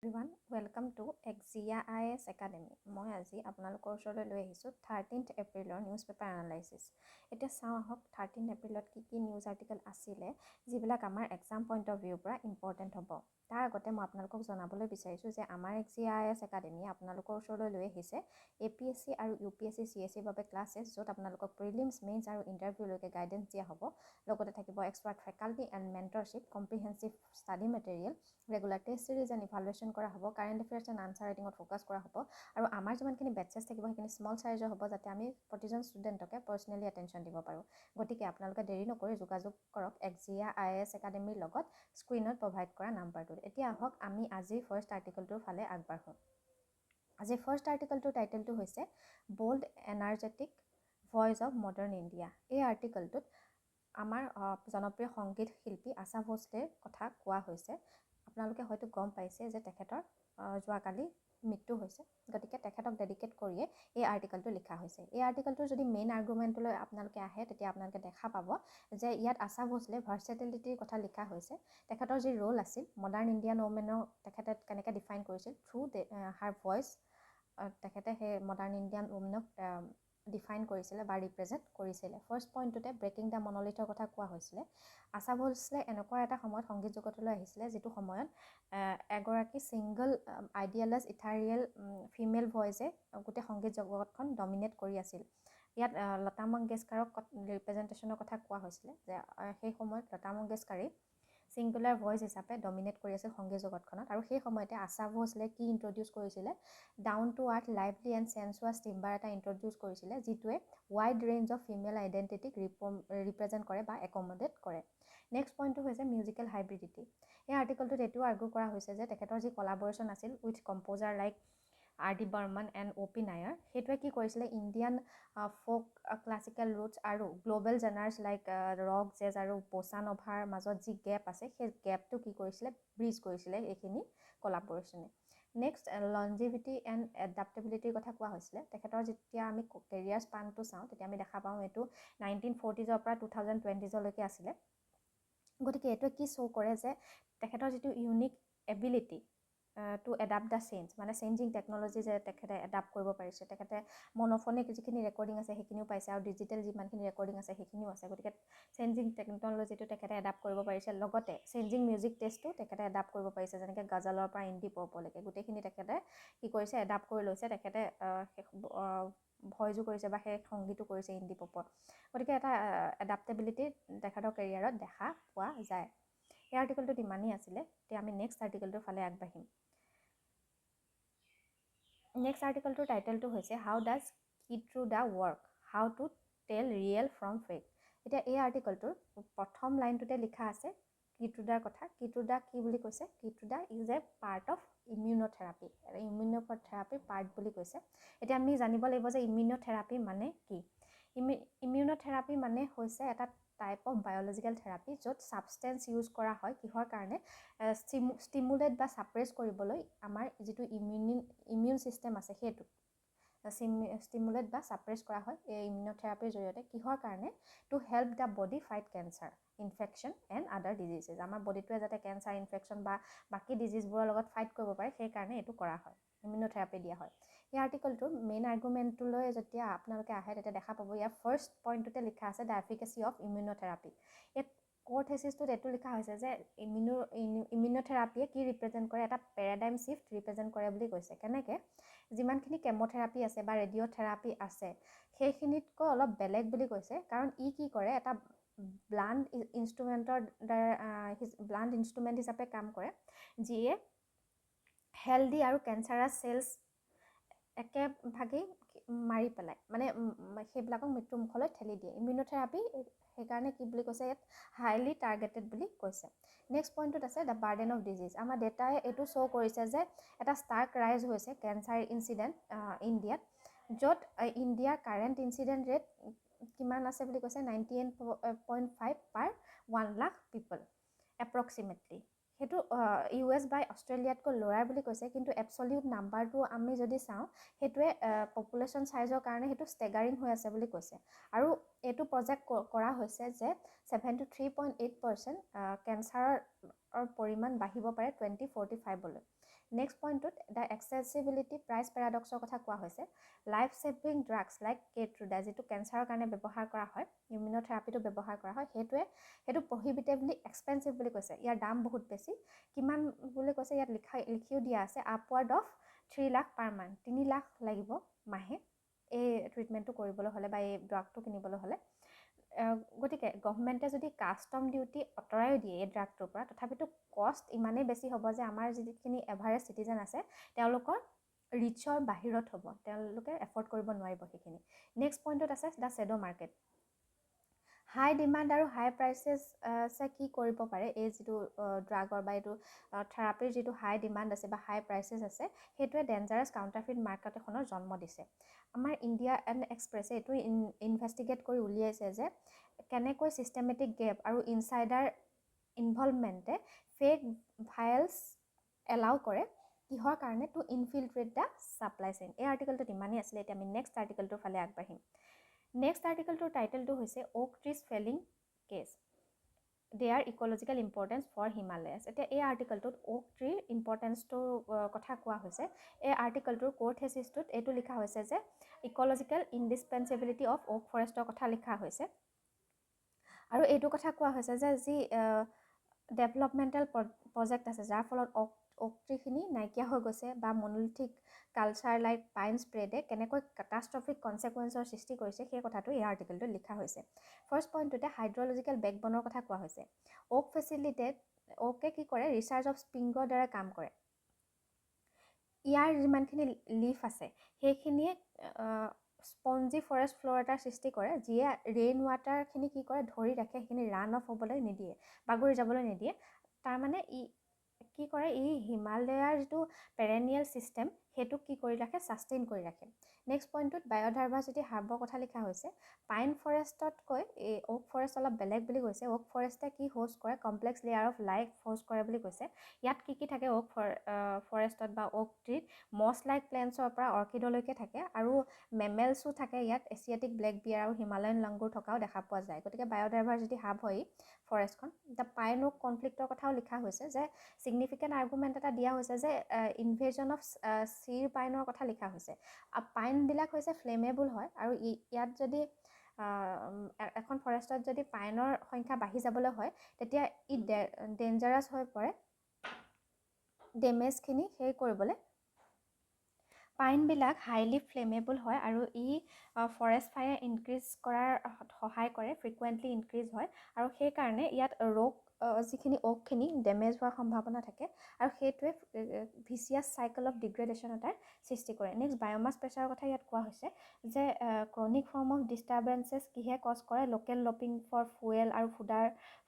Everyone, welcome to Axia IAS Academy. মই আজি আপোনালোকৰ ওচৰলৈ লৈ আহিছোঁ 13th এপ্ৰিলৰ নিউজ পেপাৰ এনালাইচিছ। এতিয়া চাওঁ আহক 13 এপ্ৰিলত কি নিউজ আৰ্টিকেল আছিলে যিবিলাক আমাৰ এক্সাম পইণ্ট অফ ভিউৰ পৰা ইম্পৰ্টেণ্ট হ'ব। তাৰ আগতে মই আপোনালোকক জনাবলৈ বিচাৰিছোঁ যে আমাৰ Axia IAS একাডেমি আপোনালোকৰ ওচৰলৈ লৈ আহিছে APSc আৰু UPSc CSEৰ বাবে ক্লাছেছ য'ত আপোনালোকক প্ৰিলিমছ, মেইনছ আৰু ইণ্টাৰভিউলৈকে গাইডেন্স দিয়া হ'ব। লগতে থাকিব expert faculty and mentorship, comprehensive study material, regular test series and evaluation কৰা হ'ব, কাৰেণ্ট এফেয়াৰ্ছ এণ্ড আনচাৰ ৰাইটিঙত ফ'কাছ কৰা হ'ব আৰু আমাৰ যিমানখিনি বেটছেছ থাকিব সেইখিনি স্মল চাইজৰ হ'ব যাতে আমি প্ৰতিজন ষ্টুডেণ্টকে পাৰ্চনেলি এটেনশ্যন দিব পাৰোঁ। গতিকে আপোনালোকে দেৰি নকৰি যোগাযোগ কৰক Axia IAS একাডেমীৰ লগত স্ক্ৰীনত প্ৰভাইড কৰা নাম্বাৰটোত। এতিয়া আহক আমি আজি ফাৰ্ষ্ট আৰ্টিকেলটোৰ ফালে আগবাঢ়োঁ। আজি ফাৰ্ষ্ট আৰ্টিকেলটোৰ টাইটেলটো হৈছে bold energetic voice of modern India. এই আৰ্টিকেলটোত আমাৰ জনপ্ৰিয় সংগীত শিল্পী আশা ভোছলেৰ কথা কোৱা হৈছে। আপোনালোকে হয়তো গম পাইছে যে তেখেতৰ যোৱাকালি মৃত্যু হৈছে, গতিকে তেখেতক ডেডিকেট কৰিয়ে এই আৰ্টিকেলটো লিখা হৈছে। এই আৰ্টিকেলটোৰ যদি মেইন আৰ্গুমেণ্টলৈ আপোনালোকে আহে তেতিয়া আপোনালোকে দেখা পাব যে ইয়াত আশা ভোছলে ভাৰ্চেটিলিটিৰ কথা লিখা হৈছে। তেখেতৰ যি ৰোল আছিল মডাৰ্ণ ইণ্ডিয়ান ওমেনক তেখেতে কেনেকৈ ডিফাইন কৰিছিল থ্ৰু হাৰ ভইচ, তেখেতে সেই মডাৰ্ণ ইণ্ডিয়ান ওমেনক ডিফাইন কৰিছিলে বা ৰিপ্ৰেজেণ্ট কৰিছিলে। ফাৰ্ষ্ট পইণ্টটোতে ব্ৰেকিং দ্য মনলিথৰ কথা কোৱা হৈছিলে। আশা ভোছলে এনেকুৱা এটা সময়ত সংগীত জগতলৈ আহিছিলে যিটো সময়ত এগৰাকী ছিংগল আইডিয়ালেছ ইথাৰিয়েল ফিমেল ভইচে গোটেই সংগীত জগতখন ডমিনেট কৰি আছিল। ইয়াত লতা মংগেশকাৰক ৰিপ্ৰেজেণ্টেশ্যনৰ কথা কোৱা হৈছিলে যে সেই সময়ত লতা মংগেশকাৰী ছিংগুলাৰ ভইচ হিচাপে ডমিনেট কৰি আছিল সংগীত জগতখনত আৰু সেই সময়তে আশা ভোছলে কি ইণ্ট্ৰডিউচ কৰিছিলে down to earth lively and sensuous timbre এটা ইণ্ট্ৰডিউচ কৰিছিলে যিটোৱে ৱাইড ৰেঞ্জ অফ ফিমেল আইডেণ্টিটিক ৰিপ্ৰেজেণ্ট কৰে বা একমডেট কৰে। নেক্সট পইণ্টটো হৈছে মিউজিকেল হাইব্ৰিডিটি। এই আৰ্টিকেলটোত এইটোও আৰ্গু কৰা হৈছে যে তেখেতৰ যি কলাবৰেশ্যন আছিল with composer like R.D. Burman and O.P. Nayyar, সেইটোৱে কি কৰিছিলে ইণ্ডিয়ান ফ'ক ক্লাছিকেল ৰুটছ আৰু global genres like rock, jazz আৰু বোছা নভাৰ মাজত যি গেপ আছে সেই গেপটো কি কৰিছিলে ব্ৰিজ কৰিছিলে এইখিনি কলাবৰেশ্যনে। নেক্সট লনজিভিটি এণ্ড এডাপ্টেবিলিটিৰ কথা কোৱা হৈছিলে। তেখেতৰ যেতিয়া আমি কেৰিয়াৰ স্পানটো চাওঁ তেতিয়া আমি দেখা পাওঁ এইটো 1940s পৰা 2020sলৈকে আছিলে। গতিকে এইটোৱে কি শ্ব' কৰে যে তেখেতৰ যিটো unique ability to adapt the change, মানে চেঞ্জিং টেকন'লজি যে তেখেতে এডাপ্ট কৰিব পাৰিছে। তেখেতে মনোফোনিক যিখিনি ৰেকৰ্ডিং আছে সেইখিনিও পাইছে আৰু ডিজিটেল যিমানখিনি ৰেকৰ্ডিং আছে সেইখিনিও আছে। গতিকে চেঞ্জিং টেকন'লজিটো তেখেতে এডাপ্ট কৰিব পাৰিছে, লগতে চেঞ্জিং মিউজিক টেষ্টটো তেখেতে এডাপ্ট কৰিব পাৰিছে, যেনেকৈ গজলৰ পৰা ইণ্ডি পপলৈকে গোটেইখিনি তেখেতে কি কৰিছে এডাপ্ট কৰি লৈছে। তেখেতে ভইচো কৰিছে বা সেই সংগীতো কৰিছে ইণ্ডি পপত। গতিকে এটা এডাপ্টেবিলিটি তেখেতৰ কেৰিয়াৰত দেখা পোৱা যায়। এই আৰ্টিকেলটোত ইমানেই আছিলে। এতিয়া আমি নেক্সট আৰ্টিকেলটোৰ ফালে আগবাঢ়িম। নেক্সট আৰ্টিকেলটোৰ টাইটেলটো হৈছে how does Keytruda work, how to tell real from fake. এতিয়া এই আৰ্টিকেলটোৰ প্ৰথম লাইনটোতে লিখা আছে কিট্ৰুডাৰ কথা। কিট্ৰুডা কি বুলি কৈছে? Keytruda is a part of immunotherapy, ইমিউনোথেৰাপিৰ পাৰ্ট বুলি কৈছে। এতিয়া আমি জানিব লাগিব যে ইমিউনোথেৰাপি মানে কি। ইমিউনোথেৰাপি মানে হৈছে এটা টাইপ অফ বায়'লজিকেল থেৰাপি য'ত ছাবষ্টেঞ্চ ইউজ কৰা হয় কিহৰ কাৰণে ষ্টিমুলেট বা ছাপ্ৰেছ কৰিবলৈ আমাৰ যিটো ইমিউন ছিষ্টেম আছে সেইটো ষ্টিমুলেট বা ছাপ্ৰেছ কৰা হয় এই ইমিউনোথেৰাপিৰ জৰিয়তে। কিহৰ কাৰণে? To help the body fight cancer, infection and other diseases. আমাৰ বডিটোৱে যাতে কেঞ্চাৰ, ইনফেকশ্যন বা বাকী ডিজিজবোৰৰ লগত ফাইট কৰিব পাৰে সেইকাৰণে এইটো কৰা হয়, ইমিউনোথেৰাপি দিয়া হয়। এই আৰ্টিকেলটোৰ মেইন আৰ্গুমেণ্টটোলৈ যেতিয়া আপোনালোকে আহে তেতিয়া দেখা পাব ইয়াৰ ফাৰ্ষ্ট পইণ্টটোতে লিখা আছে দ্য এফিকেচি অফ ইমিউনোথেৰাপি। এই ক'ৰ থেচিছটোত এইটো লিখা হৈছে যে ইমিউনোথেৰাপিয়ে কি ৰিপ্ৰেজেণ্ট কৰে, এটা পেৰাডাইম শ্বিফ্ট ৰিপ্ৰেজেণ্ট কৰে বুলি কৈছে। কেনেকৈ? যিমানখিনি কেম'থেৰাপি আছে বা ৰেডিঅ'থেৰাপি আছে সেইখিনিতকৈ অলপ বেলেগ বুলি কৈছে, কাৰণ ই কি কৰে এটা ব্লাণ্ড ইনষ্ট্ৰুমেণ্ট হিচাপে কাম কৰে যিয়ে হেল্ডি আৰু কেঞ্চাৰাছ চেলছ একেভাগেই মাৰি পেলায়, মানে সেইবিলাকক মৃত্যুমুখলৈ ঠেলি দিয়ে। ইমিউনোথেৰাপি সেইকাৰণে কি বুলি কৈছে ইয়াত হাইলি টাৰ্গেটেড বুলি কৈছে। নেক্সট পইণ্টটোত আছে দ্য বাৰ্ডেন অফ ডিজিজ। আমাৰ ডেটাই এইটো শ্ব' কৰিছে যে এটা স্টাৰ্ক ৰাইজ হৈছে কেঞ্চাৰ ইনচিডেণ্ট ইণ্ডিয়াত, য'ত ইণ্ডিয়াৰ কাৰেণ্ট ইনচিডেণ্ট ৰেট কিমান আছে বুলি কৈছে 98.5 পাৰ 1 লাখ পিপল এপ্ৰক্সিমেটলি। সেইটো US বা অষ্ট্ৰেলিয়াতকৈ ল'ৰাৰ বুলি কৈছে, কিন্তু এবছলিউট নাম্বাৰটো আমি যদি চাওঁ সেইটোৱে পপুলেশ্যন চাইজৰ কাৰণে সেইটো ষ্টেগাৰিং হৈ আছে বুলি কৈছে। আৰু এইটো প্ৰজেক্ট কৰা হৈছে যে 73.8% কেঞ্চাৰৰ পৰিমাণ বাঢ়িব পাৰে 2045লৈ। নেক্সট পইণ্টটোত দ্য এক্সেচিবিলিটি প্ৰাইচ পেৰাডক্সৰ কথা কোৱা হৈছে। লাইফ ছেভিং ড্ৰাগছ লাইক কেট্ৰুডা, যিটো কেঞ্চাৰৰ কাৰণে ব্যৱহাৰ কৰা হয়, ইমিউন'থেৰাপিটো ব্যৱহাৰ কৰা হয়, সেইটো প্ৰহিবিটিভলি এক্সপেঞ্চিভ বুলি কৈছে। ইয়াৰ দাম বহুত বেছি। কিমান বুলি কৈছে ইয়াত লিখিও দিয়া আছে, upward of 3 lakh per month, 3 lakh লাগিব মাহে এই ট্ৰিটমেণ্টটো কৰিবলৈ হ'লে বা এই ড্ৰাগটো কিনিবলৈ হ'লে। গতিকে গভৰ্ণমেণ্টে যদি কাষ্টম ডিউটি আঁতৰাই দিয়ে এই ড্ৰাগটোৰ পৰা, তথাপিতো কষ্ট ইমানেই বেছি হ'ব যে আমাৰ যিখিনি এভাৰেজ চিটিজেন আছে তেওঁলোকৰ ৰিচৰ বাহিৰত হ'ব, তেওঁলোকে এফৰ্ড কৰিব নোৱাৰিব সেইখিনি। নেক্সট পইণ্টত আছে the shadow market. High demand আৰু হাই প্ৰাইচেছে কি কৰিব পাৰে, এই যিটো ড্ৰাগৰ বা এইটো থেৰাপিৰ যিটো হাই ডিমাণ্ড আছে বা হাই প্ৰাইচেছ আছে, সেইটোৱে ডেঞ্জাৰাছ কাউণ্টাৰফিট মাৰ্কেট এখনৰ জন্ম দিছে। আমাৰ ইণ্ডিয়া এণ্ড এক্সপ্ৰেছে এইটো ইনভেষ্টিগেট কৰি উলিয়াইছে যে কেনেকৈ ছিষ্টেমেটিক গেপ আৰু ইনচাইডাৰ ইনভলভমেণ্টে ফেক ভায়েলছ এলাউ কৰে, কিহৰ কাৰণে, টু ইনফিল্ট্ৰেট দ্য ছাপ্লাই চেইন। এই আৰ্টিকেলটোত ইমানেই আছিলে। এতিয়া আমি নেক্সট আৰ্টিকেলটোৰ ফালে আগবাঢ়িম। নেক্সট আৰ্টিকেলটোৰ টাইটেলটো হৈছে oak trees felling case, their ecological importance for Himalayas. এতিয়া এই আৰ্টিকেলটোত ওক ট্ৰিৰ ইম্পৰ্টেঞ্চটোৰ কথা কোৱা হৈছে। এই আৰ্টিকেলটোৰ কোৰ থেচিছটোত এইটো লিখা হৈছে যে ইক'লজিকেল ইণ্ডিছপেঞ্চেবিলিটি অফ ওক ফৰেষ্টৰ কথা লিখা হৈছে। আৰু এইটো কথা কোৱা হৈছে যে যি ডেভেলপমেণ্টেল প্ৰজেক্ট আছে, যাৰ ফলত ওক ট্ৰিখিনি নাইকিয়া হৈ গৈছে বা মনোলিথিক কালচাৰ লাইক পাইন স্প্ৰেডে কেনেকৈ কাটাষ্ট্ৰফিক কনচিকুৱেঞ্চৰ সৃষ্টি কৰিছে, সেই কথাটো এই আৰ্টিকেলটোত লিখা হৈছে। ফাৰ্ষ্ট পইণ্টটোতে হাইড্ৰলজিকেল বেকবনৰ কথা কোৱা হৈছে। ওক ফেচিলিটেড, ওকে কি কৰে, ৰিচাৰ্জ অফ স্প্ৰিঙৰ দ্বাৰা কাম কৰে। ইয়াৰ যিমানখিনি লিফ আছে সেইখিনিয়ে স্পঞ্জি ফৰেষ্ট ফ্ল'ৰ এটাৰ সৃষ্টি কৰে, যিয়ে ৰেইন ৱাটাৰখিনি কি কৰে, ধৰি ৰাখে, সেইখিনি ৰান অফ হ'বলৈ নিদিয়ে, বাগৰি যাবলৈ নিদিয়ে। তাৰমানে কি কৰে, হিমালয়াৰ যিটো পেৰেনিয়েল ছিষ্টেম সেইটোক কি কৰি ৰাখে, ছাষ্টেইন কৰি ৰাখে। নেক্সট পইণ্টটোত বায়'ডাইভাৰ্চিটি হাৰ্বৰ কথা লিখা হৈছে। পাইন ফৰেষ্টতকৈ এই ওক ফৰেষ্ট অলপ বেলেগ বুলি কৈছে। ওক ফৰেষ্টে কি হোষ্ট কৰে, complex layer of life host কৰে বুলি কৈছে। ইয়াত কি থাকে ওক ফৰেষ্টত বা ওক ট্ৰিত, মছ লাইক প্লেণ্টছৰ পৰা অৰ্কিডলৈকে থাকে, আৰু মেমেলছো থাকে ইয়াত, এছিয়াটিক ব্লেক বিয়াৰ আৰু হিমালয়ান লাংগুৰ থকাও দেখা পোৱা যায়। গতিকে বায়'ডাইভাৰ্চিটি হাব হয় ফৰেষ্টখন। দ্য পাইন ওক কনফ্লিক্টৰ কথাও লিখা হৈছে যে ছিগনিফিকেণ্ট আৰ্গুমেণ্ট এটা দিয়া হৈছে যে ইনভেজন অফ চিৰ পাইনৰ কথা লিখা হৈছে। পাইনবিলাক হৈছে ফ্লেমেবল হয়, আৰু ইয়াত যদি এখন ফৰেষ্টত যদি পাইনৰ সংখ্যা বাঢ়ি যাবলৈ হয়, তেতিয়া ই ডেঞ্জাৰাছ হৈ পৰে ডেমেজখিনি সেই কৰিবলৈ। পাইনবিলাক হাইলি ফ্লেমেবল হয় আৰু ফৰেষ্ট ফায়াৰ ইনক্ৰিজ কৰাৰ সহায় কৰে, ফ্ৰিকুৱেণ্টলি ইনক্ৰিজ হয়, আৰু সেইকাৰণে ইয়াত যিখিনি ওকখিনি ডেমেজ হোৱাৰ সম্ভাৱনা থাকে, আৰু সেইটোৱে ভিচিয়াছ চাইকেল অফ ডিগ্ৰেডেশ্যন এটাৰ সৃষ্টি কৰে। নেক্সট বায়'মাছ প্ৰেছাৰৰ কথা ইয়াত কোৱা হৈছে যে ক্ৰনিক ফৰ্ম অফ ডিষ্টাৰ্বেঞ্চেছ কিহে কজ কৰে, লোকেল লপিং ফৰ ফুৱেল আৰু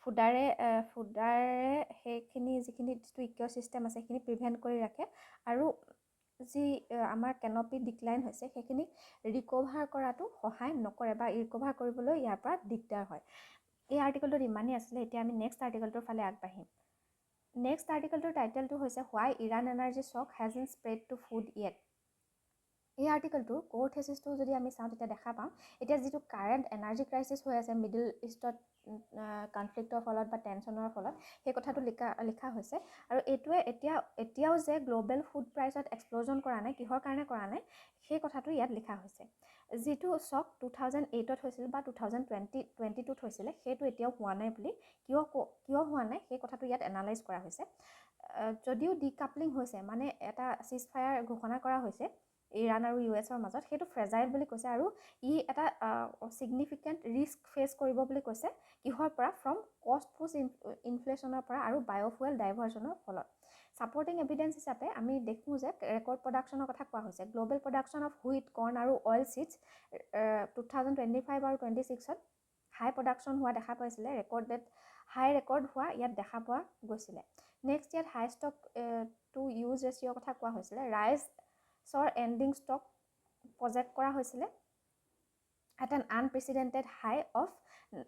ফুডাৰে সেইখিনি যিখিনি যিটো ইক'চিষ্টেম আছে সেইখিনি প্ৰিভেণ্ট কৰি ৰাখে, আৰু যি আমাৰ কেনপি ডিক্লাইন হৈছে সেইখিনি ৰিকভাৰ কৰাটো সহায় নকৰে বা ৰিকভাৰ কৰিবলৈ ইয়াৰ পৰা দিগদাৰ হয়। এই আৰ্টিকেলটোত ইমানেই আছিলে। এতিয়া আমি নেক্সট আৰ্টিকেলটোৰ ফালে আগবাঢ়িম। নেক্সট আৰ্টিকেলটোৰ টাইটেলটো হৈছে why Iran energy shock hasn't spread to food yet. এই আৰ্টিকেলটোৰ কোৰ থেচিছটো যদি আমি চাওঁ তেতিয়া দেখা পাওঁ, এতিয়া যিটো কাৰেণ্ট এনাৰ্জি ক্ৰাইচিছ হৈ আছে মিডল ইষ্টত কনফ্লিক্টৰ ফলত বা টেনশ্যনৰ ফলত, সেই কথাটো লিখা হৈছে। আৰু এইটোৱে এতিয়াও যে গ্ল'বেল ফুড প্ৰাইচত এক্সপ্ল'জন কৰা নাই, কিহৰ কাৰণে কৰা নাই, সেই কথাটো ইয়াত লিখা হৈছে। যিটো শ্বক 2008ত হৈছিল বা 2022ত হৈছিলে, সেইটো এতিয়াও হোৱা নাই বুলি, কিয় হোৱা নাই সেই কথাটো ইয়াত এনালাইজ কৰা হৈছে। যদিও ডিকাপলিং হৈছে, মানে এটা চিজ ফায়াৰ ঘোষণা কৰা হৈছে ইৰাণ আৰু US-ৰ মাজত, সেইটো ফ্ৰেজাইল বুলি কৈছে, আৰু এটা ছিগনিফিকেণ্ট ৰিস্ক ফেচ কৰিব বুলি কৈছে। কিহৰ পৰা, ফ্ৰম কষ্ট পুছ ইনফ্লেশ্যনৰ পৰা আৰু বায়'ফুৱেল ডাইভাৰ্জনৰ ফলত। ছাপৰ্টিং এভিডেঞ্চ হিচাপে আমি দেখোঁ যে ৰেকৰ্ড প্ৰডাকশ্যনৰ কথা কোৱা হৈছে। গ্ল'বেল প্ৰডাকশ্যন অফ হুইট, কৰ্ণ আৰু অইল চিডছ 2025 আৰু 26ত হাই প্ৰডাকশ্যন হোৱা দেখা পাইছিলে, হাই ৰেকৰ্ড হোৱা ইয়াত দেখা পোৱা গৈছিলে। নেক্সট ইয়াত হাই ষ্টক টু ইউজ ৰেচিঅ'ৰ কথা কোৱা হৈছিলে। ৰাইচৰ এণ্ডিং ষ্টক প্ৰজেক্ট কৰা হৈছিলে at an unprecedented high of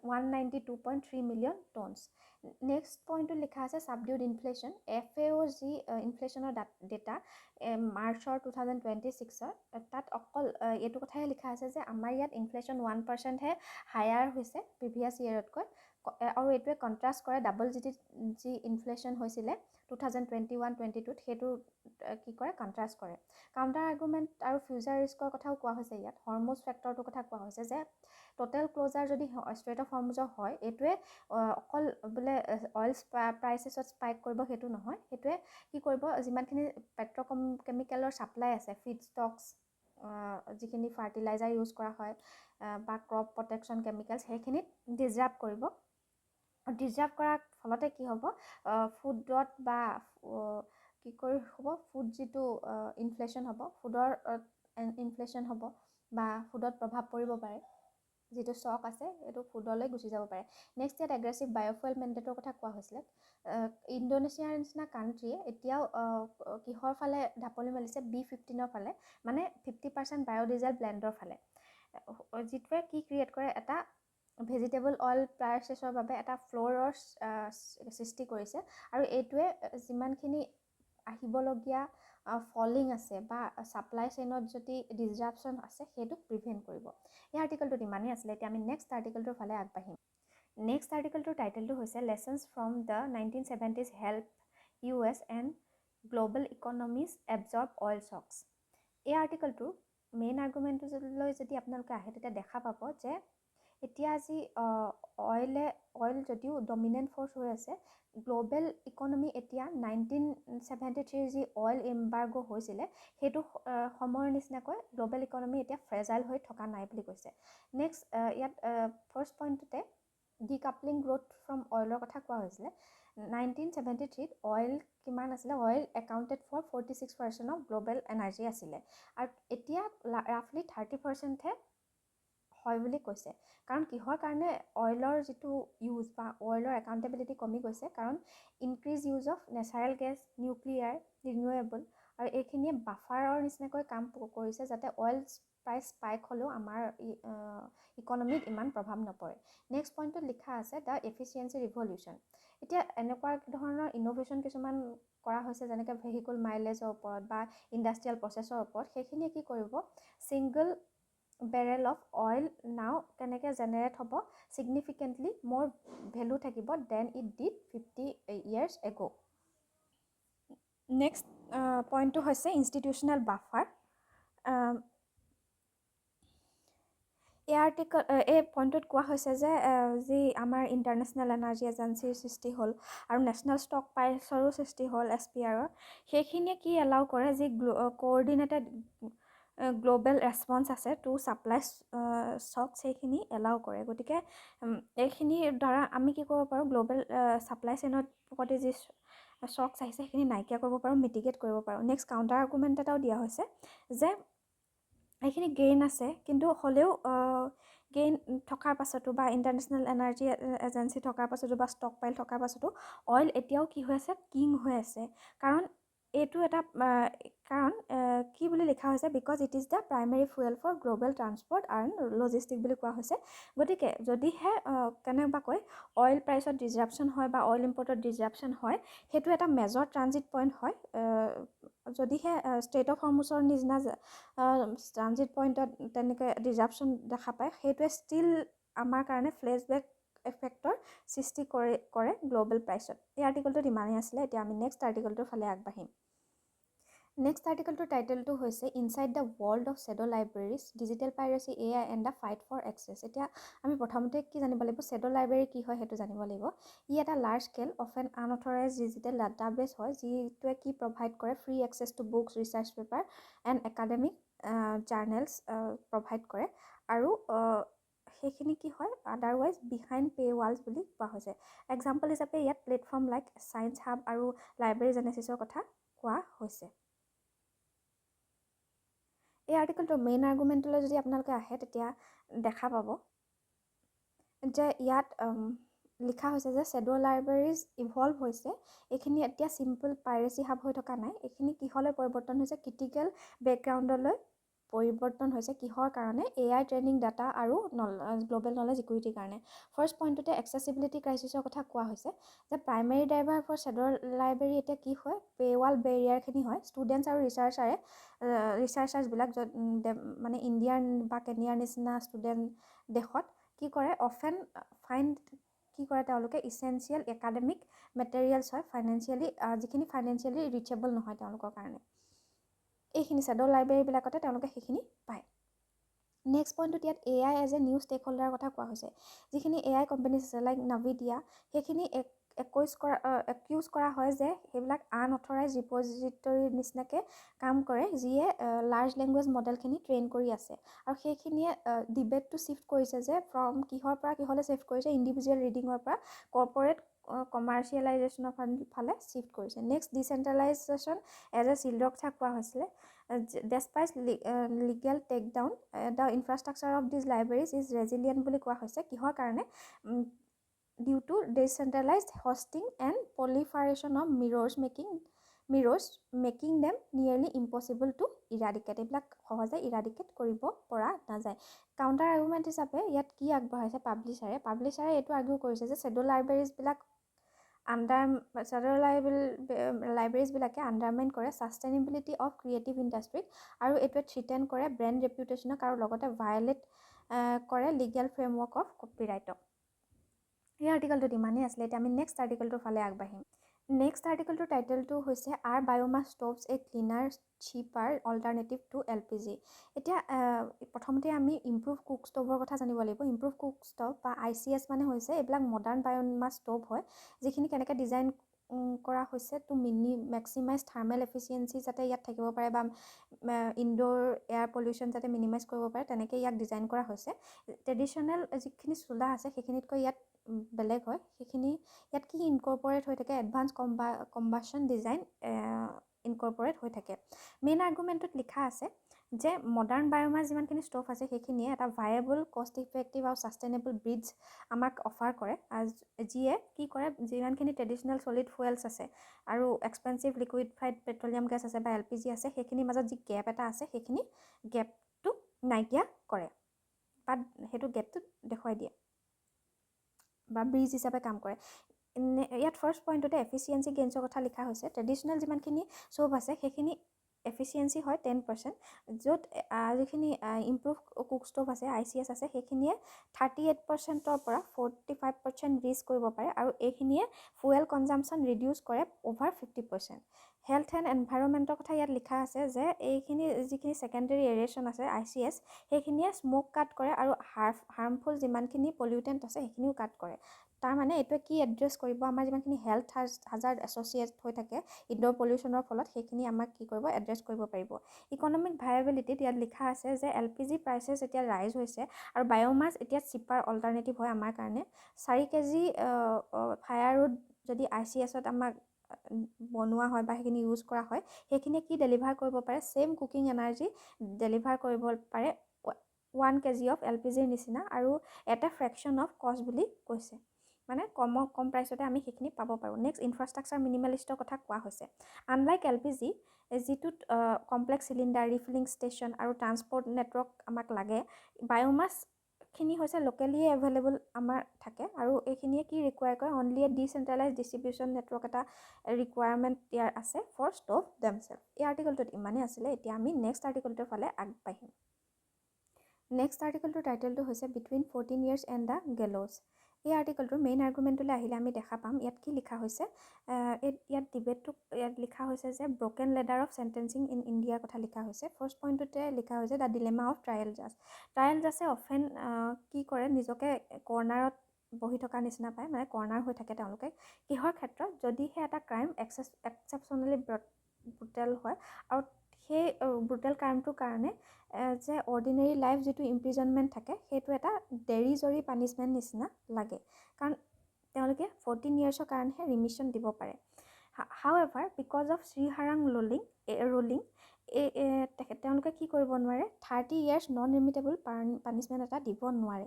192.3 million tons. Next পইণ্টটো লিখা আছে ছাবডিউড ইনফ্লেশ্যন। FAO যি ইনফ্লেশ্যনৰ ডেটা মাৰ্চৰ 2026ৰ, তাত অকল এইটো কথাই লিখা আছে যে আমাৰ ইয়াত ইনফ্লেশ্যন 1%হে হায়াৰ হৈছে প্ৰিভিয়াছ ইয়েৰতকৈ, আৰু এইটোৱে কণ্ট্ৰাষ্ট কৰে ডাবল যি ইনফ্লেশ্যন হৈছিলে 2021-22ত সেইটো কি কৰে কণ্ট্ৰাষ্ট কৰে। কাউণ্টাৰ আৰ্গুমেণ্ট আৰু ফিউচাৰ ৰিস্কৰ কথাও কোৱা হৈছে ইয়াত। হৰমুজ ফেক্টৰটোৰ কথা কোৱা হৈছে যে টোটেল ক্ল'জাৰ যদি ষ্ট্ৰেইট অফ হৰমুজৰ হয় এইটোৱে অকল বোলে অইল প্ৰাইচেছত স্পাইক কৰিব সেইটো নহয়, সেইটোৱে কি কৰিব যিমানখিনি পেট্ৰ'কেমিকেলৰ ছাপ্লাই আছে ফিড ষ্টকছ যিখিনি ফাৰ্টিলাইজাৰ ইউজ কৰা হয় বা ক্ৰপ প্ৰটেকশ্যন কেমিকেলছ সেইখিনিত ডিছৰাপ্ট কৰিব। ডিছৰাপ্ট কৰাৰ ফলতে কি হ'ব ফুডত বা কি কৰি হ'ব ফুড যিটো ইনফ্লেশ্যন হ'ব ফুডৰ ইনফ্লেশ্যন হ'ব বা ফুডত প্ৰভাৱ পৰিব পাৰে। যিটো ষ্টক আছে এইটো ফুডলৈ গুচি যাব পাৰে। নেক্সট ইয়াত এগ্ৰেছিভ বায়'ফুৱেল মেণ্ডেটৰ কথা কোৱা হৈছিলে। ইণ্ডোনেছিয়াৰ নিচিনা কাণ্ট্ৰিয়ে এতিয়াও কিহৰ ফালে ঢাপলি মেলিছে B15 ফালে, মানে 50% বায়'ডিজেল ব্লেণ্ডৰ ফালে, যিটোৱে কি ক্ৰিয়েট কৰে এটা ভেজিটেবল অইল প্ৰাইচেছৰ বাবে এটা ফ্ল'ৰৰ সৃষ্টি কৰিছে আৰু এইটোৱে যিমানখিনি আহিবলগীয়া ফলিং আছে বা ছাপ্লাই চেইনত যদি ডিছৰাপশ্যন আছে সেইটোক প্ৰিভেণ্ট কৰিব। এই আৰ্টিকেলটোত ইমানেই আছিলে। এতিয়া আমি নেক্সট আৰ্টিকেলটোৰ ফালে আগবাঢ়িম। নেক্সট আৰ্টিকেলটোৰ টাইটেলটো হৈছে lessons from the 1970s help US and global economies absorb oil shocks. এই আৰ্টিকেলটোৰ মেইন আৰ্গুমেণ্টলৈ যদি আপোনালোকে আহে তেতিয়া দেখা পাব যে এতিয়া আজি অইল যদিও ডমিনেণ্ট ফ'ৰ্চ হৈ আছে, গ্ল'বেল ইকনমি এতিয়া 1973 যি অইল এম্বাৰ্গো হৈছিলে সেইটো সময়ৰ নিচিনাকৈ গ্ল'বেল ইকনমি এতিয়া ফ্ৰেজাইল হৈ থকা নাই বুলি কৈছে। নেক্সট ইয়াত ফাৰ্ষ্ট পইণ্টতে ডিকাপলিং গ্ৰ'থ ফ্ৰম অইলৰ কথা কোৱা হৈছিলে। 1973ত অইল কিমান আছিলে? Oil accounted for 46% of global energy আছিলে আৰু এতিয়া ৰাফলি 30%হে হয় বুলি কৈছে। কাৰণ কিহৰ কাৰণে অইলৰ যিটো ইউজ বা অইলৰ একাউণ্টেবিলিটি কমি গৈছে, কাৰণ increase use of natural gas, nuclear, renewable আৰু এইখিনিয়ে বাফাৰৰ নিচিনাকৈ কাম কৰিছে যাতে অইল প্ৰাইচ স্পাইক হ'লেও আমাৰ ইকনমিত ইমান প্ৰভাৱ নপৰে। নেক্সট পইণ্টত লিখা আছে দ্য এফিচিয়েঞ্চি ৰিভলিউশ্যন। এতিয়া এনেকুৱা ধৰণৰ ইন'ভেশ্যন কিছুমান কৰা হৈছে যেনেকৈ ভেহিকুল মাইলেজৰ ওপৰত বা ইণ্ডাষ্ট্ৰিয়েল প্ৰচেছৰ ওপৰত। সেইখিনিয়ে কি কৰিব ছিংগল বেৰেল অফ অইল নাও কেনেকৈ জেনেৰেট হ'ব ছিগনিফিকেণ্টলি মোৰ ভেলু থাকিব than it did 50 years ago। Next পইণ্টটো হৈছে ইনষ্টিটিউচনেল বাফাৰ। এই পইণ্টটোত কোৱা হৈছে যে যি আমাৰ ইণ্টাৰনেশ্যনেল এনাৰ্জি এজেঞ্চিৰ সৃষ্টি হ'ল আৰু নেশ্যনেল ষ্টক প্ৰাইচৰো সৃষ্টি হ'ল SPRৰ, সেইখিনিয়ে কি এলাউ কৰে যি কোঅৰ্ডিনেটেড গ্ল'বেল ৰেছপন্স আছে টু ছাপ্লাই শ্বকছ সেইখিনি এলাউ কৰে। গতিকে এইখিনিৰ দ্বাৰা আমি কি কৰিব পাৰোঁ গ্ল'বেল ছাপ্লাই চেইনৰ প্ৰতি যি শ্বকছ আহিছে সেইখিনি নাইকিয়া কৰিব পাৰোঁ, মিটিগেট কৰিব পাৰোঁ। নেক্সট কাউণ্টাৰ আৰ্গুমেণ্ট এটাও দিয়া হৈছে যে এইখিনি গেইন আছে কিন্তু হ'লেও গেইন থকাৰ পাছতো বা ইণ্টাৰনেশ্যনেল এনাৰ্জি এজেঞ্চি থকাৰ পাছতো বা ষ্টক পাইল থকাৰ পাছতো অইল এতিয়াও কি হৈ আছে কিং হৈ আছে। কাৰণ এইটো এটা কাৰণ কি বুলি লিখা হৈছে because it is the primary fuel for global transport and logistic বুলি কোৱা হৈছে। গতিকে যদিহে কেনেবাকৈ অইল প্ৰাইচত ডিছৰাপশ্যন হয় বা অইল ইম্পৰ্টত ডিছৰাপশ্যন হয় সেইটো এটা মেজৰ ট্ৰানজিট পইণ্ট হয়। যদিহে ষ্ট্ৰেইট অফ হৰমুজৰ নিচিনা ট্ৰানজিট পইণ্টত তেনেকৈ ডিছৰাপশ্যন দেখা পায় সেইটোৱে ষ্টিল আমাৰ কাৰণে ফ্লেছবেক এফেক্টৰ সৃষ্টি কৰে গ্ল'বেল প্ৰাইচত। এই আৰ্টিকেলটোত ইমানেই আছিলে। এতিয়া আমি নেক্সট আৰ্টিকেলটোৰ ফালে আগবাঢ়িম। নেক্সট আৰ্টিকেলটোৰ টাইটেলটো হৈছে inside the world of shadow libraries digital piracy AI and the fight for access. এতিয়া আমি প্ৰথমতে কি জানিব লাগিব শ্বেডো লাইব্ৰেৰী কি হয় সেইটো জানিব লাগিব। ই এটা large scale of an unauthorize digital database হয় যিটোৱে কি প্ৰভাইড কৰে free access to books, research paper and academic journals provide কৰে আৰু সেইখিনি কি হয় আদাৰৱাইজ বিহাইণ্ড পে ৱালছ বুলি কোৱা হৈছে। এক্সাম্পল হিচাপে ইয়াত প্লেটফৰ্ম লাইক ছায়েন্স হাব আৰু লাইব্ৰেৰী জেনেচিছৰ কথা কোৱা হৈছে। এই আৰ্টিকেলটোৰ মেইন আৰ্গুমেণ্টলৈ যদি আপোনালোকে আহে তেতিয়া দেখা পাব যে ইয়াত লিখা হৈছে যে শ্বেডো লাইব্ৰেৰীজ ইভলভ হৈছে। এইখিনি এতিয়া চিম্পল পাইৰেচি হাব হৈ থকা নাই। এইখিনি কিহলৈ পৰিৱৰ্তন হৈছে ক্ৰিটিকেল বেকগ্ৰাউণ্ডলৈ পৰিৱৰ্তন হৈছে। কিহৰ কাৰণে AI ট্ৰেইনিং ডাটা আৰু গ্ল'বেল নলেজ ইকুইটিৰ কাৰণে। ফাৰ্ষ্ট পইণ্টটোতে এক্সেচিবিলিটি ক্ৰাইচিছৰ কথা কোৱা হৈছে যে primary driver for shadow library এতিয়া কি হয় পেৱাল বেৰিয়াৰখিনি হয়। ষ্টুডেণ্টছ আৰু ৰিচাৰ্চাৰ্ছবিলাক মানে ইণ্ডিয়াৰ বা কেনিয়াৰ নিচিনা ষ্টুডেণ্ট দেশত কি কৰে অফেন ফাইণ্ড কি কৰে তেওঁলোকে ইছেঞ্চিয়েল একাডেমিক মেটেৰিয়েলছ হয় ফাইনেন্সিয়েলি যিখিনি ফাইনেন্সিয়েলি ৰিচেবল নহয় তেওঁলোকৰ কাৰণে এইখিনি শ্বেডো লাইব্ৰেৰীবিলাকতে তেওঁলোকে সেইখিনি পায় নেক্সট পইণ্টটোত ইয়াত AI as a new stake হোল্ডাৰৰ কথা কোৱা হৈছে যিখিনি AI কোম্পানীজ আছে লাইক নাভিডিয়া সেইখিনি একিউজ কৰা হয় যে সেইবিলাক আনঅথৰাইজ ৰিপজিটৰীৰ নিচিনাকৈ কাম কৰে যিয়ে লাৰ্জ লেংগুৱেজ মডেলখিনি ট্ৰেইন কৰি আছে আৰু সেইখিনিয়ে ডিবেটটো শ্বিফ্ট কৰিছে যে ফ্ৰম কিহৰ পৰা কিহলৈ শ্বিফ্ট কৰিছে ইণ্ডিভিজুৱেল ৰিডিঙৰ পৰা কৰ্পৰেট কমাৰ্চিয়েলাইজেশ্যনৰ ফালে শ্বিফ্ট কৰিছে নেক্সট ডিচেণ্ট্ৰেলাইজেশ্যন এজ এ চিল্ডৰ কথা কোৱা হৈছিলে despite legal take down the infrastructure of this libraries is resilient বুলি কোৱা হৈছে কিহৰ কাৰণে due to decentralized hosting and proliferation of mirrors making them nearly impossible to eradicate এইবিলাক সহজে ইৰাডিকেট কৰিব পৰা নাযায় কাউণ্টাৰ আৰ্গুমেণ্ট হিচাপে ইয়াত কি আগবঢ়াইছে পাব্লিছাৰে এইটো আৰ্গিউ কৰিছে যে শ্বেডো লাইব্ৰেৰীজবিলাক লাইব্ৰেৰীজবিলাকে আণ্ডাৰমাইন কৰে ছাষ্টেইনেবিলিটি অফ ক্ৰিয়েটিভ ইণ্ডাষ্ট্ৰীক আৰু এইটোৱে থ্ৰিটেন কৰে ব্ৰেণ্ড ৰেপুটেশ্যনক আৰু লগতে ভায়লেট কৰে লিগেল ফ্ৰেমৱৰ্ক অফ কপিৰাইটক এই আৰ্টিকেলটোত ইমানেই আছিলে এতিয়া আমি নেক্সট আৰ্টিকেলটোৰ ফালে আগবাঢ়িম নেক্সট আৰ্টিকেলটোৰ টাইটেলটো হৈছে are biomass stoves a cleaner cheaper alternative to LPG এতিয়া প্ৰথমতে আমি ইম্প্ৰুভ কুক ষ্ট'ভৰ কথা জানিব লাগিব ইম্প্ৰুভ কুক ষ্ট'ভ বা ICS মানে হৈছে এইবিলাক মডাৰ্ণ বায়'মাছ ষ্ট'ভ হয় যিখিনি কেনেকৈ ডিজাইন কৰা হৈছে টু মেক্সিমাইজ থাৰ্মেল এফিচিয়েঞ্চি যাতে ইয়াত থাকিব পাৰে বা ইনডোৰ এয়াৰ পলিউশ্যন যাতে মিনিমাইজ কৰিব পাৰে তেনেকৈ ইয়াক ডিজাইন কৰা হৈছে ট্ৰেডিশ্যনেল যিখিনি চোলা আছে সেইখিনিতকৈ ইয়াত বেলেগ হয় সেইখিনি ইয়াত কি ইনকৰ্পৰেট হৈ থাকে এডভান্স কম্বাশ্যন ডিজাইন ইনকৰ্পৰেট হৈ থাকে মেইন আৰ্গুমেণ্টত লিখা আছে যে মডাৰ্ণ বায়'মাছ যিমানখিনি ষ্ট'ভ আছে সেইখিনিয়ে এটা ভায়েবল কষ্ট ইফেক্টিভ আৰু ছাষ্টেইনেবল ব্ৰিডজ আমাক অফাৰ কৰে যিয়ে কি কৰে যিমানখিনি ট্ৰেডিশ্যনেল ছলিড ফুৱেলছ আছে আৰু এক্সপেঞ্চিভ লিকুইডফাইড পেট্ৰলিয়াম গেছ আছে বা LPG আছে সেইখিনিৰ মাজত যি গেপ এটা আছে সেইখিনি গেপটো নাইকিয়া কৰে বা সেইটো গেপটো দেখুৱাই দিয়ে বা ব্ৰিজ হিচাপে কাম কৰে ইয়াত ফাৰ্ষ্ট পইণ্টতে এফিচিয়েঞ্চি গেইনছৰ কথা লিখা হৈছে ট্ৰেডিশ্যনেল যিমানখিনি ষ্ট'ভ আছে সেইখিনি এফিচিয়েঞ্চি হয় 10% য'ত যিখিনি ইম্প্ৰুভ কুক ষ্ট'ভ আছে ICS আছে সেইখিনিয়ে 38%ৰ পৰা 45% ৰিচ কৰিব পাৰে আৰু এইখিনিয়ে ফুৱেল কনজাম্পশ্যন ৰিডিউচ কৰে অ'ভাৰ 50% হেল্থ এণ্ড এনভাইৰনমেণ্টৰ কথা ইয়াত লিখা আছে যে এইখিনি যিখিনি ছেকেণ্ডেৰী এৰেশ্যন আছে ICS সেইখিনিয়ে স্ম'ক কাট কৰে আৰু হাৰ্মফুল যিমানখিনি পলিউটেণ্ট আছে সেইখিনিও কাট কৰে তাৰমানে এইটোৱে কি এড্ৰেছ কৰিব আমাৰ যিমানখিনি হেল্থ হাজাৰ্ড এছ'চিয়েট হৈ থাকে ইনডোৰ পলিউশ্যনৰ ফলত সেইখিনি আমাক কি কৰিব এড্ৰেছ কৰিব পাৰিব ইকনমিক ভায়াবিলিটিত ইয়াত লিখা আছে যে LPG প্ৰাইচেছ এতিয়া ৰাইজ হৈছে আৰু বায়'মাছ এতিয়া চিপাৰ অল্টাৰনেটিভ হয় আমাৰ কাৰণে 4 কেজি ফায়াৰউড যদি ICSত আমাক বনোৱা হয় বা সেইখিনি ইউজ কৰা হয় সেইখিনিয়ে কি ডেলিভাৰ কৰিব পাৰে ছেম কুকিং এনাৰ্জি ডেলিভাৰ কৰিব পাৰে 1 কেজি অফ LPGৰ নিচিনা আৰু এটা ফ্ৰেকশ্যন অফ কষ্ট বুলি কৈছে মানে কম প্ৰাইচতে আমি সেইখিনি পাব পাৰোঁ নেক্সট ইনফ্ৰাষ্ট্ৰাকচাৰ মিনিমেলিষ্টৰ কথা কোৱা হৈছে আনলাইক LPG যিটোত কমপ্লেক্স চিলিণ্ডাৰ ৰিফিলিং ষ্টেচন আৰু ট্ৰান্সপৰ্ট নেটৱৰ্ক আমাক লাগে বায়'মাছখিনি হৈছে লোকেলি এভেইলেবল আমাৰ থাকে আৰু এইখিনিয়ে কি ৰিকুৱায়াৰ কৰে only a decentralise distribution network এটা ৰিকুৱায়াৰমেণ্ট ইয়াৰ আছে ফৰ ষ্ট'ভ দেমছেল্ফ এই আৰ্টিকেলটোত ইমানেই আছিলে এতিয়া আমি নেক্সট আৰ্টিকেলটোৰ ফালে আগবাঢ়িম নেক্সট আৰ্টিকেলটোৰ টাইটেলটো হৈছে বিটুইন 14 years এণ্ড দ্য গেলোজ এই আৰ্টিকেলটোৰ মেইন আৰ্গুমেণ্টলৈ আহিলে আমি দেখা পাম ইয়াত কি লিখা হৈছে ইয়াত লিখা হৈছে যে broken ladder of sentencing in ইণ্ডিয়াৰ কথা লিখা হৈছে ফাৰ্ষ্ট পইণ্টটোতে লিখা হৈছে দ্য ডিলেমা অফ ট্ৰায়েল জাছে অফেন কি কৰে নিজকে কৰ্ণাৰত বহি থকাৰ নিচিনা পায় মানে কৰ্ণাৰ হৈ থাকে তেওঁলোকে কিহৰ ক্ষেত্ৰত যদিহে এটা ক্ৰাইম এক্সেপশ্যনেলি ব্ৰুটেল হয় আৰু সেই ব্ৰুটেল ক্ৰাইমটোৰ কাৰণে যে অৰ্ডিনেৰী লাইফ যিটো ইম্প্ৰিজনমেণ্ট থাকে সেইটো এটা ডেৰি জৰি পানিছমেণ্ট নিচিনা লাগে কাৰণ তেওঁলোকে 14 yearsৰ কাৰণেহে ৰিমিশ্যন দিব পাৰে হাউএভাৰ বিকজ অফ শ্ৰীহাৰাং ৰুলিং তেওঁলোকে কি কৰিব নোৱাৰে 30 years নন ৰিমিটেবল পানিছমেণ্ট এটা দিব নোৱাৰে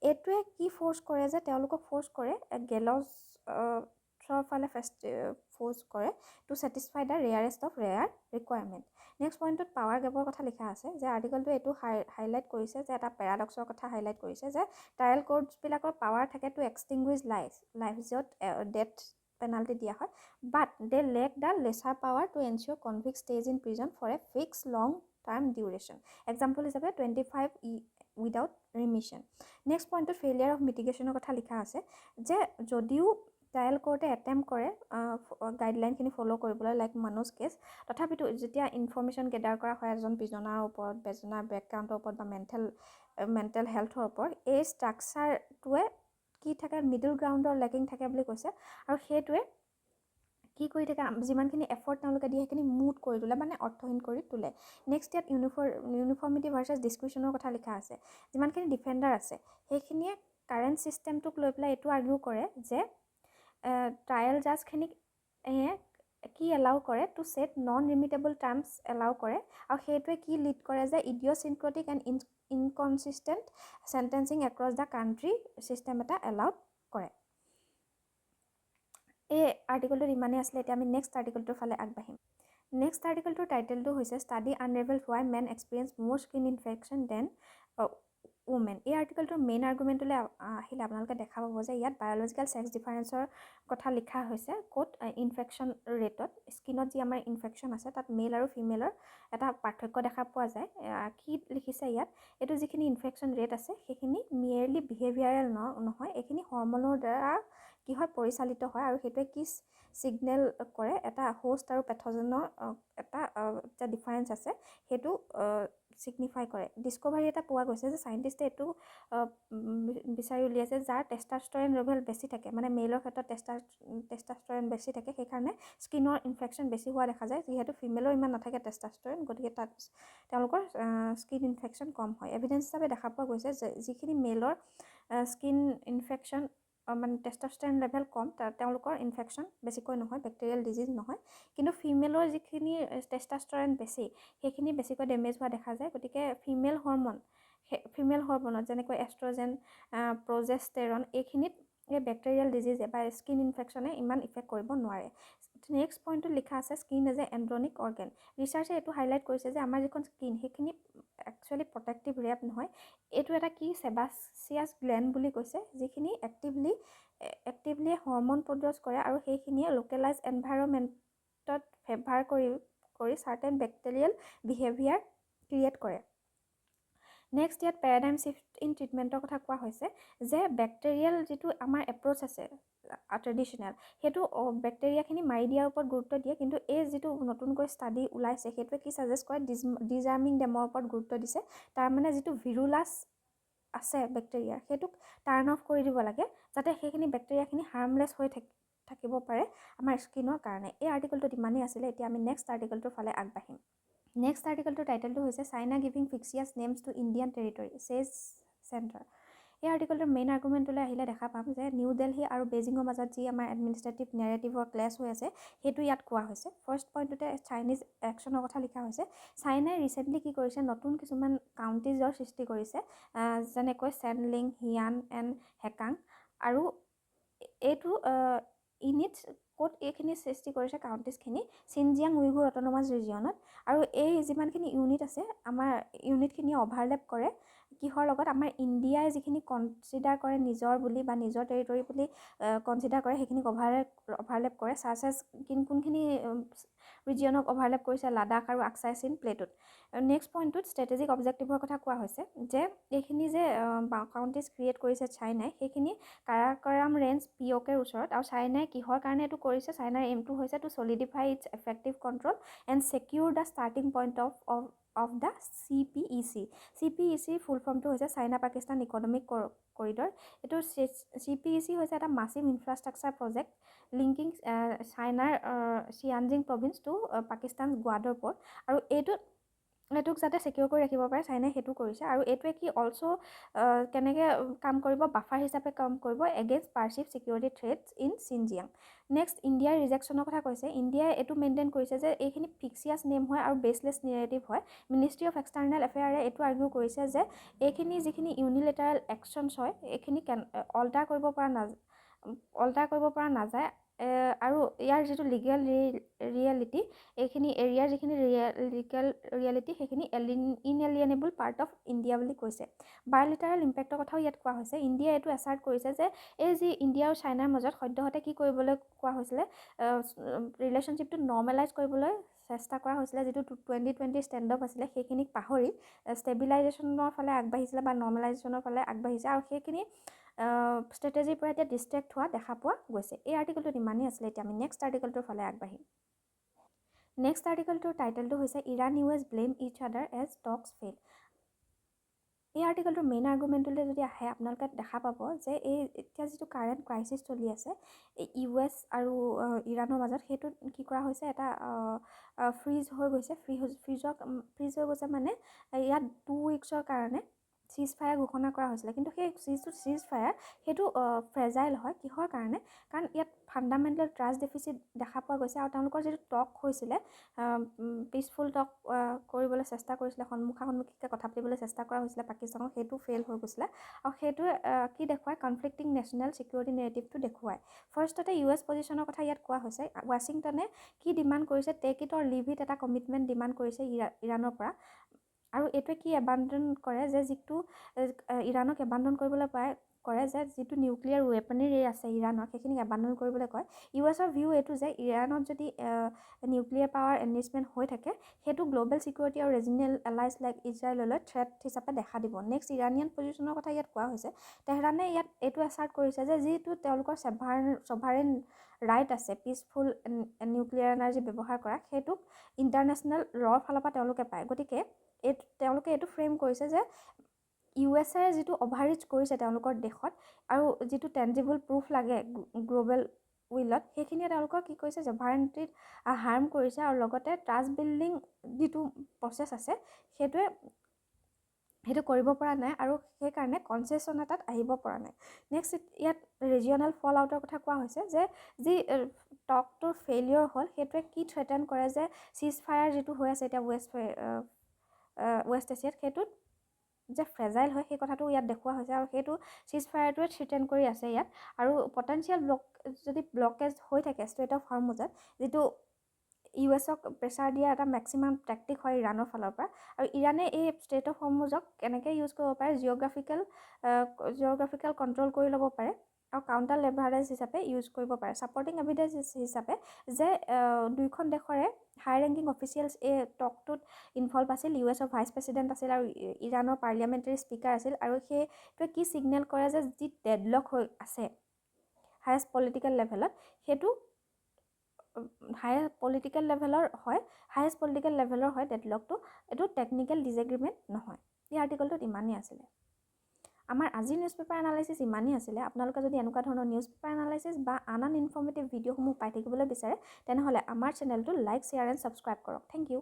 এইটোৱে কি ফ'ৰ্চ কৰে যে তেওঁলোকক ফ'ৰ্চ কৰে গেলছৰ ফালে ফ'ৰ্চ কৰে to satisfy the rarest of rare requirement next পইণ্টটোত পাৱাৰ গেপৰ কথা লিখা আছে যে আৰ্টিকেলটো এইটো হাইলাইট কৰিছে যে এটা পেৰাডক্সৰ কথা হাইলাইট কৰিছে যে ট্ৰায়েল কোৰ্টছবিলাকৰ পাৱাৰ থাকে টু এক্সটিংগুইজ লাইফ য'ত ডেথ পেনাল্টি দিয়া হয় but they lack the lesser power to ensure convict stays in prison for a fix long term duration example হিচাপে উইদাউট ৰিমিশ্যন। নেক্সট পইণ্টত ফেইলিয়াৰ অফ মিটিগেশ্যনৰ কথা লিখা আছে যে যদিও ট্ৰায়েল কোৰ্টে এটেম্প কৰে গাইডলাইনখিনি ফ'ল' কৰিবলৈ লাইক মানুজ কেছ, তথাপিতো যেতিয়া ইনফৰ্মেশ্যন গেডাৰ কৰা হয় এজন প্ৰিজনাৰৰ ওপৰত, প্ৰিজনাৰ বেকগ্ৰাউণ্ডৰ ওপৰত বা মেণ্টেল হেল্থৰ ওপৰত, এই ষ্ট্ৰাকচাৰটোৱে কি থাকে মিডল গ্ৰাউণ্ডৰ লেকিং থাকে বুলি কৈছে, আৰু সেইটোৱে কি কৰি থাকে যিমানখিনি এফৰ্ট তেওঁলোকে দিয়ে সেইখিনি মুড কৰি তোলে, মানে অৰ্থহীন কৰি তোলে। নেক্সট ইয়াত ইউনিফৰ্মিটি ভাৰ্চাছ ডিছক্ৰিপশ্যনৰ কথা লিখা আছে। যিমানখিনি ডিফেণ্ডাৰ আছে সেইখিনিয়ে কাৰেণ্ট ছিষ্টেমটোক লৈ পেলাই এইটো আৰ্গিউ কৰে যে ট্ৰায়েল জাজখিনিক কি এলাউ কৰে to set non remittable terms allow কৰে, আৰু সেইটোৱে কি লিড কৰে যে idiosyncratic and inconsistent sentencing across the country system এটা এলাউড কৰে। এই আৰ্টিকলটোত ইমানেই আছিলে। এতিয়া আমি নেক্সট আৰ্টিকলটোৰ ফালে আগবাঢ়িম। নেক্সট আৰ্টিকলটোৰ টাইটেলটো হৈছে ষ্টাডি আনৰেভেলড হোৱাই মেন এক্সপিৰিয়েঞ্চ মোৰ স্কিন ইনফেকশ্যন দেন উমেন। এই আৰ্টিকলটোৰ মেইন আৰ্গুমেণ্টলৈ আহিলে আপোনালোকে দেখা পাব যে ইয়াত বায়'লজিকেল ছেক্স ডিফাৰেঞ্চৰ কথা লিখা হৈছে, ক'ত ইনফেকশ্যন ৰেটত স্কিনত যি আমাৰ ইনফেকশ্যন আছে তাত মেল আৰু ফিমেলৰ এটা পাৰ্থক্য দেখা পোৱা যায়। কি লিখিছে ইয়াত, এইটো যিখিনি ইনফেকশ্যন ৰেট আছে সেইখিনি মিয়েৰলি বিহেভিয়াৰেল নহয়, এইখিনি হৰমনৰ দ্বাৰা কি হয় পৰিচালিত হয়, আৰু সেইটোৱে কি ছিগনেল কৰে এটা হোষ্ট আৰু পেথজনৰ এটা ডিফাৰেঞ্চ আছে সেইটো ছিগনিফাই কৰে। ডিস্কভাৰী এটা পোৱা গৈছে যে চাইণ্টিষ্টে এইটো বিচাৰি উলিয়াইছে যাৰ টেষ্টাষ্টৰেন লেভেল বেছি থাকে, মানে মেইলৰ ক্ষেত্ৰত টেষ্টাষ্টৰেন বেছি থাকে, সেইকাৰণে স্কিনৰ ইনফেকশ্যন বেছি হোৱা দেখা যায়। যিহেতু ফিমেলৰ ইমান নাথাকে টেষ্টাষ্টৰেন, গতিকে তাত তেওঁলোকৰ স্কিন ইনফেকশ্যন কম হয়। এভিডেঞ্চ হিচাপে দেখা পোৱা গৈছে যে যিখিনি মেইলৰ স্কিন ইনফেকশ্যন মানে টেষ্টাষ্টৰেন লেভেল কম তেওঁলোকৰ ইনফেকশ্যন বেছিকৈ নহয়, বেক্টেৰিয়েল ডিজিজ নহয়, কিন্তু ফিমেলৰ যিখিনি টেষ্টাষ্টৰেন বেছি সেইখিনি বেছিকৈ ডেমেজ হোৱা দেখা যায়। গতিকে ফিমেল হৰমনত যেনেকৈ এষ্ট্ৰজেন, প্ৰজেষ্টেৰন এইখিনিত এই বেক্টেৰিয়েল ডিজিজে বা স্কিন ইনফেকশ্যনে ইমান ইফেক্ট কৰিব নোৱাৰে। নেক্সট পইণ্টটোত লিখা আছে স্কিন এজ এ এণ্ড্ৰনিক অৰ্গেন। ৰিচাৰ্চে এইটো হাইলাইট কৰিছে যে আমাৰ যিখন স্কিন সেইখিনি একচুৱেলি প্ৰটেক্টিভ ৰেপ নহয়, এইটো এটা কি ছেবাচিয়াছ গ্লেণ্ড বুলি কৈছে, যিখিনি এক্টিভলি হৰমন প্ৰডিউচ কৰে, আৰু সেইখিনিয়ে লোকেলাইজ এনভাইৰনমেণ্টত ফেভাৰ কৰি চাৰ্টেন বেক্টেৰিয়েল বিহেভিয়াৰ ক্ৰিয়েট কৰে। নেক্সট ইয়াত পেৰাডাইম শ্বিফ্ট ইন ট্ৰিটমেণ্টৰ কথা কোৱা হৈছে যে বেক্টেৰিয়েল যিটো আমাৰ এপ্ৰ'চ আছে ট্ৰেডিশ্যনেল, সেইটো বেক্টেৰিয়াখিনি মাৰি দিয়াৰ ওপৰত গুৰুত্ব দিয়ে, কিন্তু এই যিটো নতুনকৈ ষ্টাডি ওলাইছে সেইটোৱে কি ছাজেষ্ট কৰে ডিজাৰ্মিং ডেমৰ ওপৰত গুৰুত্ব দিছে। তাৰমানে যিটো ভিৰুলাছ আছে বেক্টেৰিয়া সেইটোক টাৰ্ণ অফ কৰি দিব লাগে, যাতে সেইখিনি বেক্টেৰিয়াখিনি হাৰ্মলেছ হৈ থাকিব পাৰে আমাৰ স্কিনৰ কাৰণে। এই আৰ্টিকলটোত ইমানেই আছিলে। এতিয়া আমি নেক্সট আৰ্টিকলটোৰ ফালে আগবাঢ়িম। নেক্সট আৰ্টিকলটোৰ টাইটেলটো হৈছে China giving fictitious names to Indian territory says centre. এই আৰ্টিকলটোৰ মেইন আৰ্গুমেণ্টলৈ আহিলে দেখা পাম যে নিউ দিল্লী আৰু বেইজিঙৰ মাজত যি আমাৰ এডমিনিষ্ট্ৰেটিভ নেৰেটিভৰ ক্লেছ হৈ আছে সেইটো ইয়াত কোৱা হৈছে। ফাৰ্ষ্ট পইণ্টটোতে চাইনিজ একশ্যনৰ কথা লিখা হৈছে। চাইনাই ৰিচেণ্টলি কি কৰিছে, নতুন কিছুমান কাউণ্টিজৰ সৃষ্টি কৰিছে, যেনেকৈ চেনলিং, হিয়ান এণ্ড হেকাং, আৰু এইটো ইউনিটছ ক'ত এইখিনি সৃষ্টি কৰিছে কাউণ্টিজখিনি চিনজিয়াং উইঘুৰ অট'নমাছ ৰিজিয়নত। আৰু এই যিমানখিনি ইউনিট আছে আমাৰ ইউনিটখিনি অভাৰলেপ কৰে কিহৰ লগত, আমাৰ ইণ্ডিয়াই যিখিনি কনচিডাৰ কৰে নিজৰ বুলি বা নিজৰ টেৰিটৰী বুলি কনচিডাৰ কৰে সেইখিনিক অভাৰলেপ কৰে। চাৰ্চ এজ কোনখিনি ৰিজিয়নক অভাৰলেপ কৰিছে, লাডাখ আৰু আকচাই চিন প্লেটুত। নেক্সট পইণ্টটোত ষ্ট্ৰেটেজিক অবজেক্টিভৰ কথা কোৱা হৈছে যে এইখিনি যে কাউণ্টিজ ক্ৰিয়েট কৰিছে চাইনাই সেইখিনি কাৰাকৰাম ৰেঞ্জ POKৰ ওচৰত, আৰু চাইনাই কিহৰ কাৰণে এইটো কৰিছে, চাইনাৰ এইমটো হৈছে to solidify its effective control and secure the starting point of the CPEC। CPEC full ফৰ্মটো হৈছে চাইনা পাকিস্তান ইকনমিক কৰিডৰ। এইটো CPEC হৈছে এটা মাছিভ ইনফ্ৰাষ্ট্ৰাকচাৰ প্ৰজেক্ট লিংকিং চাইনাৰ Xinjiang province to Pakistan Gwadar port, আৰু এইটোক যাতে ছিকিউৰ কৰি ৰাখিব পাৰে চাইনাই সেইটো কৰিছে। আৰু এইটোৱে কি অলছ' কেনেকৈ কাম কৰিব, বাফাৰ হিচাপে কাম কৰিব এগেইনষ্ট পাৰ্চিভ ছিকিউৰিটি থ্ৰেটছ ইন চিনজিয়াং। নেক্সট ইণ্ডিয়াৰ ৰিজেকশ্যনৰ কথা কৈছে। ইণ্ডিয়াই এইটো মেইনটেইন কৰিছে যে এইখিনি ফিক্সিয়াছ নেম হয় আৰু বেছলেছ নেৰেটিভ হয়। মিনিষ্ট্ৰী অফ এক্সটাৰ্নেল এফেয়াৰে এইটো আৰ্গিউ কৰিছে যে এইখিনি যিখিনি ইউনিলেটাৰেল একশ্যনছ হয় এইখিনি অল্টাৰ কৰিব পৰা নাযায়, আৰু ইয়াৰ যিটো লিগেল ৰিয়েলিটি, এইখিনি এৰিয়াৰ যিখিনি লিগেল ৰিয়েলিটি সেইখিনি ইনএলিয়েনেবল পাৰ্ট অফ ইণ্ডিয়া বুলি কৈছে। বায়'লিটাৰেল ইম্পেক্টৰ কথাও ইয়াত কোৱা হৈছে। ইণ্ডিয়াই এইটো এছাৰ্ট কৰিছে যে এই যি ইণ্ডিয়া আৰু চাইনাৰ মাজত সদ্যহতে কি কৰিবলৈ কোৱা হৈছিলে, ৰিলেশ্যনশ্বিপটো নৰ্মেলাইজ কৰিবলৈ চেষ্টা কৰা হৈছিলে যিটো 2020 ষ্টেণ্ড আপ আছিলে সেইখিনিক পাহৰি ষ্টেবিলাইজেশ্যনৰ ফালে আগবাঢ়িছিলে বা নৰ্মেলাইজেশ্যনৰ ফালে আগবাঢ়িছে আৰু সেইখিনি ষ্ট্ৰেটেজিৰ পৰা এতিয়া ডিষ্ট্ৰেক্ট হোৱা দেখা পোৱা গৈছে। এই আৰ্টিকলটোত ইমানেই আছিলে। এতিয়া আমি নেক্সট আৰ্টিকলটোৰ ফালে আগবাঢ়িম। নেক্সট আৰ্টিকলটোৰ টাইটেলটো হৈছে ইৰাণ US ব্লেম ইচ আদাৰ এজ টকছ ফেইল। এই আৰ্টিকলটোৰ মেইন আৰ্গুমেণ্টলৈ যদি আহে আপোনালোকে দেখা পাব যে এই এতিয়া যিটো কাৰেণ্ট ক্ৰাইচিছ চলি আছে US আৰু ইৰাণৰ মাজত, সেইটোত কি কৰা হৈছে, এটা ফ্ৰিজ হৈ গৈছে। ফ্ৰিজ হৈ গৈছে মানে ইয়াত 2 উইকছৰ কাৰণে চিজ ফায়াৰ ঘোষণা কৰা হৈছিলে। কিন্তু সেই চিজ ফায়াৰ সেইটো ফ্ৰেজাইল হয়। কিহৰ কাৰণে? কাৰণ ইয়াত ফাণ্ডামেণ্টেল ট্ৰাষ্ট ডেফিচিট দেখা পোৱা গৈছে আৰু তেওঁলোকৰ যিটো টক হৈছিলে, পিচফুল টক কৰিবলৈ চেষ্টা কৰিছিলে, সন্মুখাসন্মুখীকৈ কথা পাতিবলৈ চেষ্টা কৰা হৈছিলে পাকিস্তানক, সেইটো ফেইল হৈ গৈছিলে। আৰু সেইটোৱে কি দেখুৱায়, কনফ্লিক্টিং নেশ্যনেল ছিকিউৰিটি নেৰেটিভটো দেখুৱায়। ফাৰ্ষ্টতে US পজিশ্যনৰ কথা ইয়াত কোৱা হৈছে। ৱাশ্বিংটনে কি ডিমাণ্ড কৰিছে, take it or leave it এটা কমিটমেণ্ট ডিমাণ্ড কৰিছে ইৰাণৰ পৰা। আৰু এইটোৱে কি এবাণ্ডন কৰে যে যিটো ইৰাণক এবাণ্ডন কৰিবলৈ কৰে যে যিটো নিউক্লিয়াৰ ৱেপনেৰী আছে ইৰাণৰ, সেইখিনিক এবাণ্ডন কৰিবলৈ কয়। USৰ ভিউ এইটো যে ইৰাণত যদি নিউক্লিয়াৰ পাৱাৰ এনৰিচমেণ্ট হৈ থাকে, সেইটো গ্ল'বেল ছিকিউৰিটি আৰু ৰিজনেল এলাইজ লাইক ইজৰাইললৈ থ্ৰেট হিচাপে দেখা দিব। নেক্সট ইৰাণিয়ান পজিশ্যনৰ কথা ইয়াত কোৱা হৈছে। তেহৰানে ইয়াত এইটো এছাৰ্ট কৰিছে যে যিটো তেওঁলোকৰ ছভাৰেন ৰাইট আছে পিচফুল নিউক্লিয়াৰ এনাৰ্জি ব্যৱহাৰ কৰা, সেইটোক ইণ্টাৰনেশ্যনেল লৰ ফালৰ পৰা তেওঁলোকে পায়। গতিকে তেওঁলোকে এইটো ফ্ৰেম কৰিছে যে USA যিটো অভাৰৰিচ কৰিছে তেওঁলোকৰ দেশত আৰু যিটো টেঞ্জিবল প্ৰুফ লাগে গ্ল'বেল উইলত, সেইখিনিয়ে তেওঁলোকৰ কি কৰিছে, ছভাৰেণ্টিত হাৰ্ম কৰিছে আৰু লগতে ট্ৰাষ্ট বিল্ডিং যিটো প্ৰচেছ আছে সেইটো কৰিব পৰা নাই আৰু সেইকাৰণে কনচেছন এটাত আহিব পৰা নাই। নেক্সট ইয়াত ৰিজিয়নেল ফল আউটৰ কথা কোৱা হৈছে যে যি টকটোৰ ফেইলিয়ৰ হ'ল, সেইটোৱে কি থ্ৰেটেন কৰে যে চিজ ফায়াৰ যিটো হৈ আছে এতিয়া ৱেষ্ট এছিয়াত, সেইটোত যে ফ্ৰেজাইল হয় সেই কথাটো ইয়াত দেখুওৱা হৈছে। আৰু সেইটো চিজ ফায়াৰটোৱে থ্ৰেটেন কৰি আছে ইয়াত। আৰু পটেঞ্চিয়েল যদি ব্লকেজ হৈ থাকে ষ্ট্ৰেইট অফ হৰমুজত, যিটো USক প্ৰেছাৰ দিয়া এটা মেক্সিমাম টেকটিক হয় ইৰাণৰ ফালৰ পৰা। আৰু ইৰাণে এই ষ্ট্ৰেইট অফ হৰমুজক কেনেকৈ ইউজ কৰিব পাৰে, জিঅ'গ্ৰাফিকেল কণ্ট্ৰল কৰি ল'ব পাৰে আৰু কাউণ্টাৰ লেভাৰেজ হিচাপে ইউজ কৰিব পাৰে, ছাপৰ্টিং এভিডেঞ্চ হিচাপে যে দুয়োখন দেশৰে হাই ৰেংকিং অফিচিয়েলছ এই টকটোত ইনভলভ আছিল। USৰ ভাইচ প্ৰেচিডেণ্ট আছিল আৰু ইৰাণৰ পাৰ্লিয়ামেণ্টাৰী স্পীকাৰ আছিল। আৰু সেইটোৱে কি ছিগনেল কৰে যে যি ডেডলক হৈ আছে হায়েষ্ট পলিটিকেল লেভেলত, সেইটো হায়েষ্ট পলিটিকেল লেভেলৰ হয় ডেডলকটো, এইটো টেকনিকেল ডিছএগ্ৰিমেণ্ট নহয়। এই আৰ্টিকলটোত ইমানেই আছিলে। আমাৰ আজিৰ নিউজ পেপাৰ এনালাইচিছ ইমানেই আছিলে। আপোনালোকে যদি এনেকুৱা ধৰণৰ নিউজ পেপাৰ এনালাইচিছ বা আন ইনফৰ্মেটিভ ভিডিঅ'সমূহ পাই থাকিবলৈ বিচাৰে, তেনেহ'লে আমাৰ চেনেলটো লাইক, শ্বেয়াৰ এণ্ড ছাবস্ক্ৰাইব কৰক। Thank U.